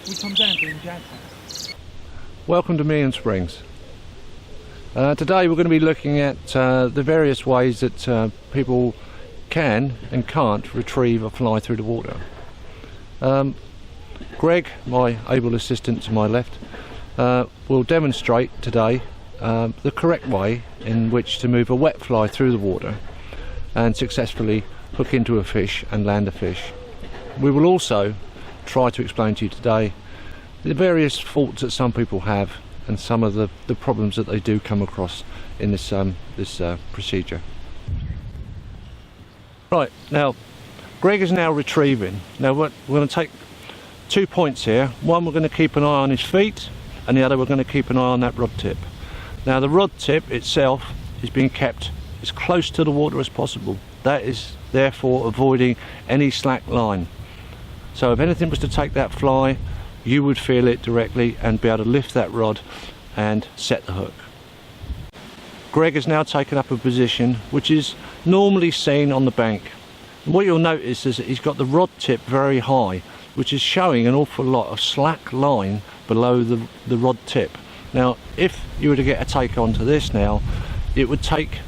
We come down to Jackson. Welcome to Meon Springs. Today we're going to be looking at the various ways that people can and can't retrieve a fly through the water. Greg, my able assistant to my left, will demonstrate today the correct way in which to move a wet fly through the water and successfully hook into a fish and land a fish. We will also try to explain to you today the various faults that some people have and some of the problems that they do come across in this procedure. Right, now Greg is now retrieving. Now we're going to take 2 points here. One, we're going to keep an eye on his feet, and the other we're going to keep an eye on that rod tip. Now the rod tip itself is being kept as close to the water as possible. That is therefore avoiding any slack line. So if anything was to take that fly, you would feel it directly and be able to lift that rod and set the hook. Greg has now taken up a position which is normally seen on the bank. And what you'll notice is that he's got the rod tip very high, which is showing an awful lot of slack line below the rod tip. Now if you were to get a take onto this now, it would take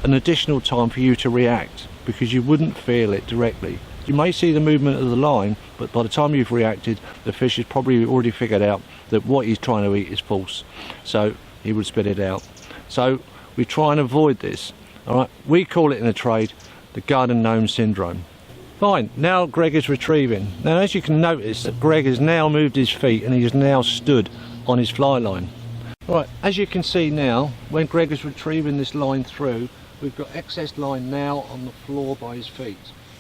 an additional time for you to react because you wouldn't feel it directly. You may see the movement of the line, but by the time you've reacted, the fish has probably already figured out that what he's trying to eat is false, so he would spit it out. So we try and avoid this. All right, we call it in the trade the garden gnome syndrome. Fine, now Greg is retrieving. Now as you can notice that Greg has now moved his feet and he has now stood on his fly line. Right, as you can see now, when Greg is retrieving this line through, we've got excess line now on the floor by his feet.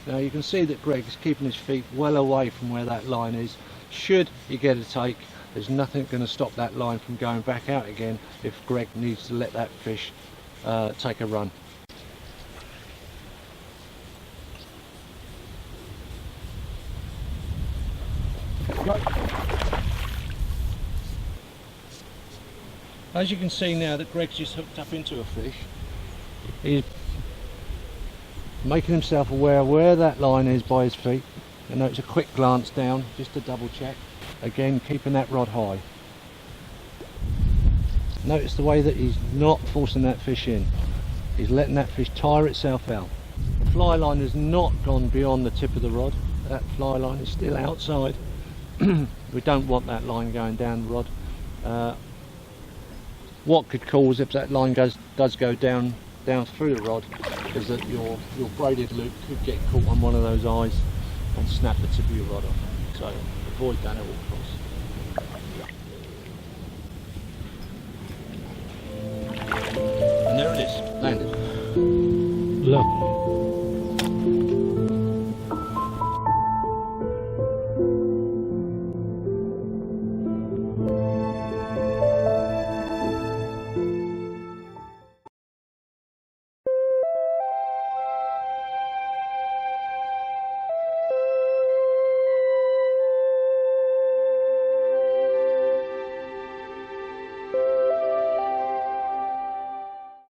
Now you can see that Greg is keeping his feet well away from where that line is. Should he get a take, there's nothing going to stop that line from going back out again if Greg needs to let that fish take a run. As you can see now that Greg's just hooked up into a fish, he's making himself aware where that line is by his feet. And notice a quick glance down just to double check. Again, keeping that rod high. Notice the way that he's not forcing that fish in. He's letting that fish tire itself out. The fly line has not gone beyond the tip of the rod. That fly line is still outside. We don't want that line going down the rod. What could cause, if that line does go down through the rod, is that your braided loop could get caught on one of those eyes and snap the tip of your rod off. So avoid that at all costs. And there it is, landed. Lovely.